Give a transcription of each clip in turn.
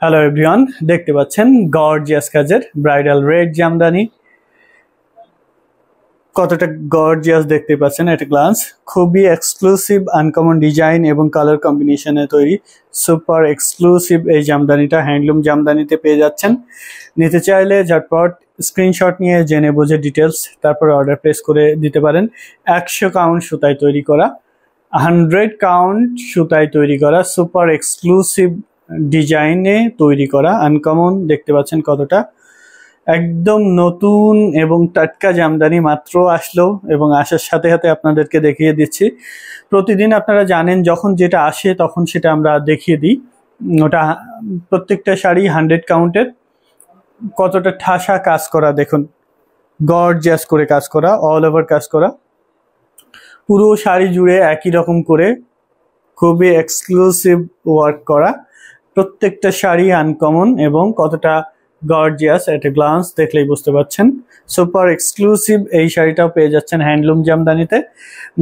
Hello everyone, দেখতে পাচ্ছেন gorgeous কাজের ব্রাইডাল রেড জামদানি। কতটা গর্জিয়াস দেখতে পাচ্ছেন এট গ্লান্স। খুবই এক্সক্লুসিভ আনকমন ডিজাইন এবং কালার কম্বিনেশনে তৈরি সুপার এক্সক্লুসিভ এই জামদানিটা হ্যান্ডলুম জামদানিতে পেয়ে যাচ্ছেন। নিতে চাইলে ঝটপট স্ক্রিনশট নিয়ে জেনে বুঝে ডিটেলস তারপরে অর্ডার প্লেস করে দিতে পারেন। 100 কাউন্ট সুতায় তৈরি করা, 100 কাউন্ট সুতায় তৈরি করা, সুপার এক্সক্লুসিভ ডিজাইনে তৈরি করা, আনকমন দেখতে পাচ্ছেন কতটা একদম নতুন এবং টাটকা জামদানি মাত্র আসলো এবং আসার সাথে সাথে আপনাদেরকে দেখিয়ে দিচ্ছি। প্রতিদিন আপনারা জানেন যখন যেটা আসে তখন সেটা আমরা দেখিয়ে দিই। ওটা প্রত্যেকটা শাড়ি 100 কাউন্টের। কতটা ঠাসা কাজ করা দেখুন, গর্জিয়াস করে কাজ করা, অল ওভার কাজ করা, পুরো শাড়ি জুড়ে একই রকম করে খুবই এক্সক্লুসিভ ওয়ার্ক করা। প্রত্যেকটা শাড়ি আনকমন এবং কতটা গর্জিয়াস এট এ গ্লান্স দেখলেই বুঝতে পারছেন। সুপার এক্সক্লুসিভ এই শাড়িটাও পেয়ে যাচ্ছেন হ্যান্ডলুম জামদানিতে।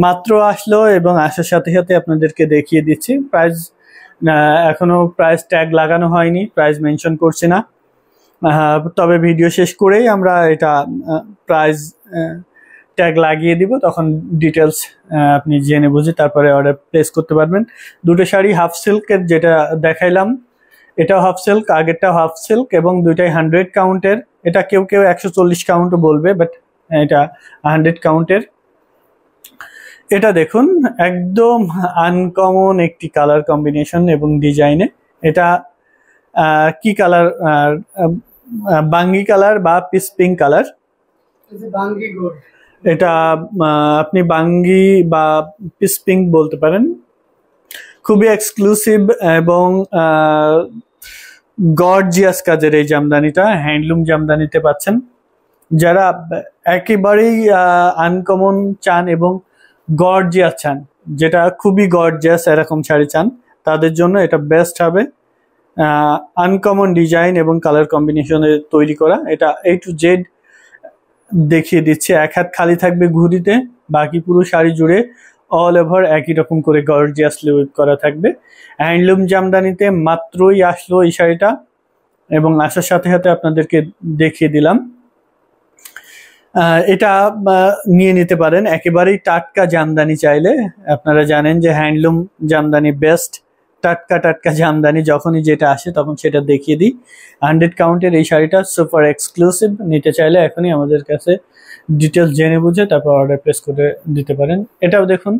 মাত্র আসলো এবং আসার সাথে সাথে আপনাদেরকে দেখিয়ে দিচ্ছি। প্রাইস এখনো প্রাইস ট্যাগ লাগানো হয়নি, প্রাইস মেনশন করছি না। তবে ভিডিও শেষ করেই আমরা এটা প্রাইস ট্যাগ লাগিয়ে দিব, তখন ডিটেলস আপনি জেনে বুঝে তারপরে অর্ডার প্লেস করতে পারবেন। দুটো শাড়ি হাফ সিল্কের যেটা দেখাইলাম, এটাও হাফ সিল্ক, আগেরটাও হাফ সিল্ক এবং দুইটাই 100 কাউন্টের। এটা কেউ কেউ 140 কাউন্টও বলবে, বাট এটা 100 কাউন্টের। এটা দেখুন একদম আনকমন একটি কালার কম্বিনেশন এবং ডিজাইনে। এটা কি কালার? বাঙ্গি কালার বা পিস পিঙ্ক কালার। এটা আপনি বাঙ্গি বা পিস পিঙ্ক বলতে পারেন। খুবই এক্সক্লুসিভ এবং গর্জিয়াস কাজের এই জামদানিটা হ্যান্ডলুম জামদানিতে পাচ্ছেন। যারা একেবারেই আনকমন চান এবং গর্জিয়াস চান, যেটা খুবই গর্জিয়াস এরকম শাড়ি চান, তাদের জন্য এটা বেস্ট হবে। আনকমন ডিজাইন এবং কালার কম্বিনেশনে তৈরি করা। এটা A to Z দেখিয়ে দিচ্ছে। এক হাত খালি থাকবে ঘুড়িতে, বাকি পুরো শাড়ি জুড়ে অল ওভার একই রকম করে গর্জিয়াসলি ওয়েভ করা থাকবে। হ্যান্ডলুম জামদানিতে মাত্রই আসলো এই শাড়িটা এবং আসার সাথে সাথে আপনাদেরকে দেখিয়ে দিলাম। এটা নিয়ে নিতে পারেন। একেবারেই টাটকা জামদানি চাইলে আপনারা জানেন যে হ্যান্ডলুম জামদানি বেস্ট। টাটকা টাটকা জামদানি যখনই যেটা আসে তখন সেটা দেখিয়ে দিই। 100 কাউন্টের এই শাড়িটা সুপার এক্সক্লুসিভ। নিতে চাইলে এখনই আমাদের কাছে ডিটেলস জেনে বুঝে তারপর অর্ডার প্লেস করে দিতে পারেন। এটাও দেখুন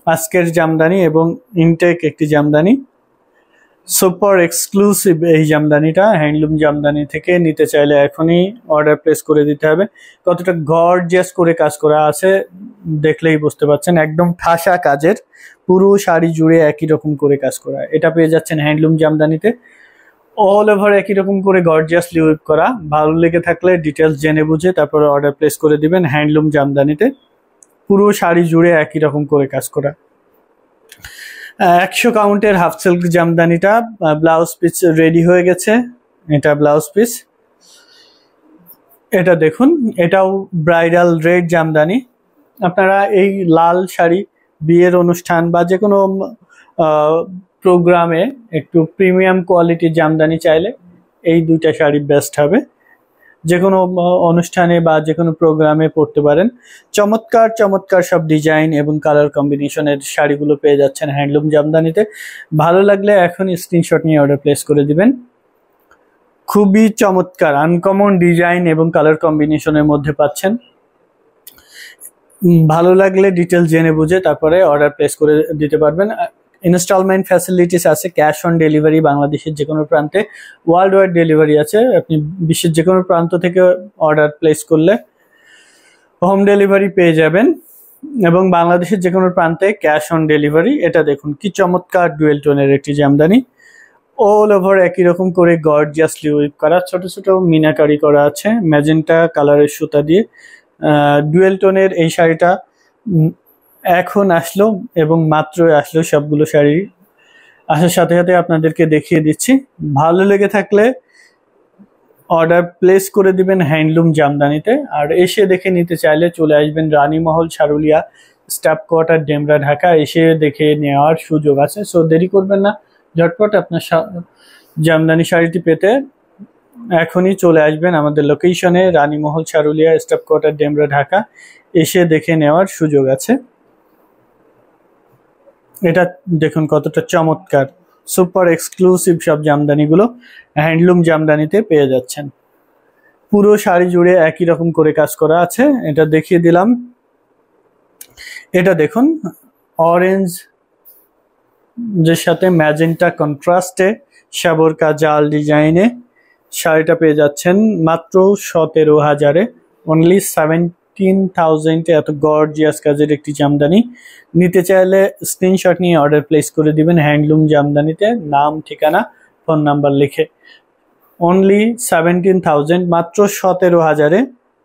আজকের জামদানি এবং ইনটেক একটি জামদানি। সুপার এক্সক্লুসিভ এই জামদানিটা হ্যান্ডলুম জামদানি থেকে নিতে চাইলে এখনই অর্ডার প্লেস করে দিতে হবে। কতটা গর্জিয়াস করে কাজ করা আছে দেখলেই বুঝতে পারছেন। একদম ঠাসা কাজের, পুরো শাড়ি জুড়ে একই রকম করে কাজ করা। এটা পেয়ে যাচ্ছেন হ্যান্ডলুম জামদানিতে, অল ওভার একই রকম করে গর্জিয়াসলি ওয়েভ করা। ভালো লেগে থাকলে ডিটেলস জেনে বুঝে তারপরে অর্ডার প্লেস করে দিবেন হ্যান্ডলুম জামদানিতে। পুরো শাড়ি জুড়ে একই রকম করে কাজ করা। 100 কাউন্টের হাফ সিল্ক জামদানিটা ব্লাউজ পিস রেডি হয়ে গেছে। এটা ব্লাউজ পিস। এটা দেখুন, এটাও ব্রাইডাল রেড জামদানি। আপনারা এই লাল শাড়ি বিয়ের অনুষ্ঠান বা যে কোনো প্রোগ্রামে একটু প্রিমিয়াম কোয়ালিটির জামদানি চাইলে এই দুইটা শাড়ি বেস্ট হবে। যে কোনো অনুষ্ঠানে বা যে কোনো প্রোগ্রামে পরতে পারেন। চমৎকার চমৎকার সব ডিজাইন এবং কালার কম্বিনেশনের শাড়িগুলো পেয়ে যাচ্ছেন হ্যান্ডলুম জামদানিতে। ভালো লাগলে এখনই স্ক্রিনশট নিয়ে অর্ডার প্লেস করে দিবেন। খুবই চমৎকার আনকমন ডিজাইন এবং কালার কম্বিনেশনের মধ্যে পাচ্ছেন। ভালো লাগলে ডিটেলস জেনে বুঝে তারপরে অর্ডার প্লেস করে দিতে পারবেন। ইনস্টলমেন্ট ফ্যাসিলিটিস আছে, ক্যাশ অন ডেলিভারি, বাংলাদেশের যে কোনো প্রান্তে, ওয়ার্ল্ড ওয়াইড ডেলিভারি আছে। আপনি বিশ্বের যে কোনো প্রান্ত থেকে অর্ডার প্লেস করলে হোম ডেলিভারি পেয়ে যাবেন এবং বাংলাদেশের যে কোনো প্রান্তে ক্যাশ অন ডেলিভারি। এটা দেখুন কি চমৎকার ডুয়েল টোনের একটি জামদানি, অল ওভার একই রকম করে গর্জিয়াসলি ওয়েভ করা। ছোট ছোট মিনাকারি করা আছে ম্যাজেন্টা কালারের সুতা দিয়ে। ডুয়েল টোনের এই শাড়িটা এখন আসলো এবং মাত্রই আসলো। সবগুলো শাড়ি আসার সাথে সাথে আপনাদেরকে দেখিয়ে দিচ্ছি। ভালো লেগে থাকলে অর্ডার প্লেস করে দিবেন হ্যান্ডলুম জামদানিতে। আর এসে দেখে নিতে চাইলে চলে আসবেন রানীমহল, সারুলিয়া, স্টাফ কোয়ার্টার, ডেমরা, ঢাকা। এসে দেখে নেওয়ার সুযোগ আছে। সো দেরি করবেন না, ঝটপট আপনার জামদানি শাড়িটি পেতে এখনই চলে আসবেন আমাদের লোকেশনে, রানীমহল চারুলিয়া, স্টাফ কোয়ার্টার, ডেমরা, ঢাকা। এসে দেখে নেওয়ার সুযোগ আছে। এটা দেখুন কতটা চমৎকার, সুপার এক্সক্লুসিভ সব জামদানিগুলো হ্যান্ডলুম জামদানিতে পেয়ে যাচ্ছেন। পুরো শাড়ি জুড়ে একই রকম করে কাজ করা আছে, এটা দেখিয়ে দিলাম। এটা দেখুন অরেঞ্জ যের সাথে ম্যাজেন্টা কন্ট্রাস্টে সাবরকা জাল ডিজাইনে শাড়িটা পেয়ে যাচ্ছেন মাত্র 17,000-এ, অনলি 17,000-এ। এত গর্জিয়াস কাজের একটি জামদানি নিতে চাইলে স্ক্রিনশট নিয়ে অর্ডার প্লেস করে দিবেন হ্যান্ডলুম জামদানিতে, নাম, ঠিকানা, ফোন নাম্বার লিখে। অনলি 17,000, মাত্র 17,000-এ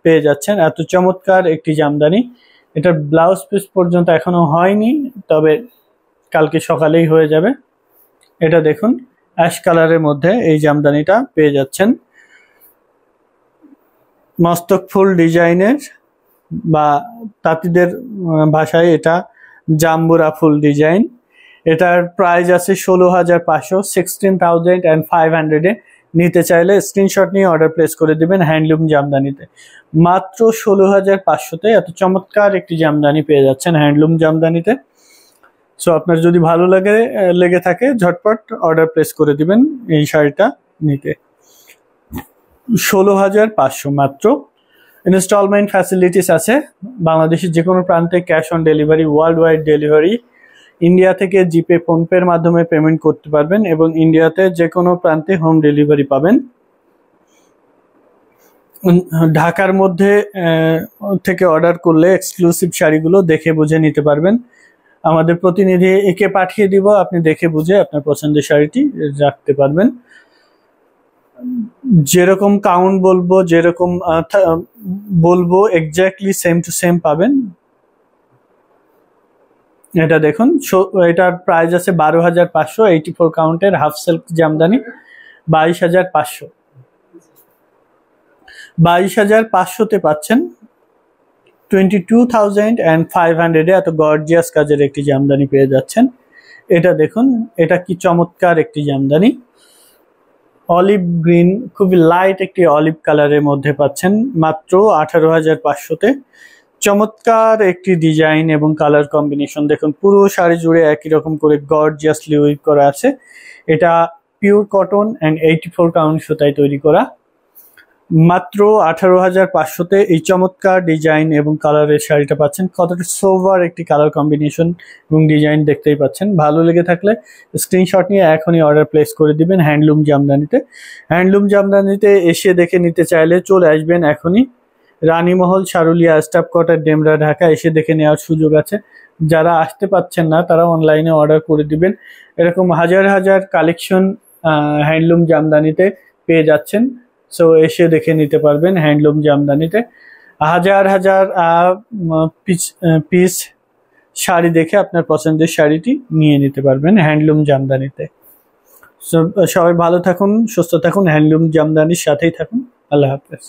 পেয়ে যাচ্ছেন এত চমৎকার একটি জামদানি। এটার ব্লাউজ পিস পর্যন্ত এখনো হয়নি, তবে কালকে সকালেই হয়ে যাবে। এটা দেখুন অ্যাশ কালারের মধ্যে এই জামদানিটা পেয়ে যাচ্ছেন, মস্তক ফুল ডিজাইনের, বা তাঁতিদের ভাষায় এটা জাম্বুরা ফুল ডিজাইন। এটার প্রাইস আছে 16,500, 16,500-এ। নিতে চাইলে স্ক্রিনশট নিয়ে অর্ডার প্লেস করে দিবেন হ্যান্ডলুম জামদানিতে। মাত্র 16,500-তে এত চমৎকার একটি জামদানি পেয়ে যাচ্ছেন হ্যান্ডলুম জামদানিতে। সো আপনার যদি ভালো লেগে থাকে ঝটপট অর্ডার প্লেস করে দিবেন এই শাড়িটা নিতে। 16,500 মাত্র। ইনস্টলমেন্ট ফ্যাসিলিটিস আছে, বাংলাদেশের যে কোনো প্রান্তে cash on delivery, world wide delivery. India থেকে জিপে, ফোনপের মাধ্যমে পেমেন্ট করতে পারবেন এবং ইন্ডিয়াতে যে কোনো প্রান্তে হোম ডেলিভারি পাবেন। ঢাকার মধ্যে থেকে অর্ডার করলে এক্সক্লুসিভ শাড়িগুলো দেখে বুঝে নিতে পারবেন। আমাদের প্রতিনিধি একে পাঠিয়ে দিব, আপনি দেখে বুঝে আপনার পছন্দের শাড়িটি রাখতে পারবেন। যেরকম কাউন্ট বলবো, যেরকম বলবো এক্স্যাক্টলি সেম টু সেম পাবেন। এটা দেখুন, এটার প্রাইস আছে 12,500, 84 কাউন্টের হাফ সিল্ক জামদানি 22,500। 22,500-তে পাচ্ছেন 22,500-এ এত গর্জিয়াস কাজের একটি জামদানি পেয়ে যাচ্ছেন। এটা দেখুন, এটা কি চমৎকার একটি জামদানি, অলিভ গ্রিন, খুবই লাইট একটি অলিভ কালারের মধ্যে পাচ্ছেন মাত্র 18,500-তে। চমৎকার একটি ডিজাইন এবং কালার কম্বিনেশন দেখুন, পুরো শাড়ি জুড়ে একই রকম করে গর্জিয়াসলি উইভ করা আছে। এটা পিওর কটন অ্যান্ড 84 কাউন্ট সুতায় তৈরি করা। মাত্র 18,500-তে এই চমৎকার ডিজাইন এবং কালারের শাড়িটা পাচ্ছেন। কতটা সোভার একটি কালার কম্বিনেশন এবং ডিজাইন দেখতেই পাচ্ছেন। ভালো লেগে থাকলে স্ক্রিনশট নিয়ে এখনই অর্ডার প্লেস করে দিবেন হ্যান্ডলুম জামদানিতে। হ্যান্ডলুম জামদানিতে এসে দেখে নিতে চাইলে চলে আসবেন এখনই রানীমহল, চারুলিয়া, স্টাফ কোয়ার্টার, ডেমরা, ঢাকা। এসে দেখে নেওয়ার সুযোগ আছে। যারা আসতে পাচ্ছেন না তারা অনলাইনে অর্ডার করে দিবেন। এরকম হাজার হাজার কালেকশন হ্যান্ডলুম জামদানিতে পেয়ে যাচ্ছেন। সো এসে দেখে নিতে পারবেন হ্যান্ডলুম জামদানিতে। হাজার হাজার পিস শাড়ি দেখে আপনার পছন্দের শাড়িটি নিয়ে নিতে পারবেন হ্যান্ডলুম জামদানিতে। সো সবাই ভালো থাকুন, সুস্থ থাকুন, হ্যান্ডলুম জামদানির সাথেই থাকুন। আল্লাহ হাফেজ।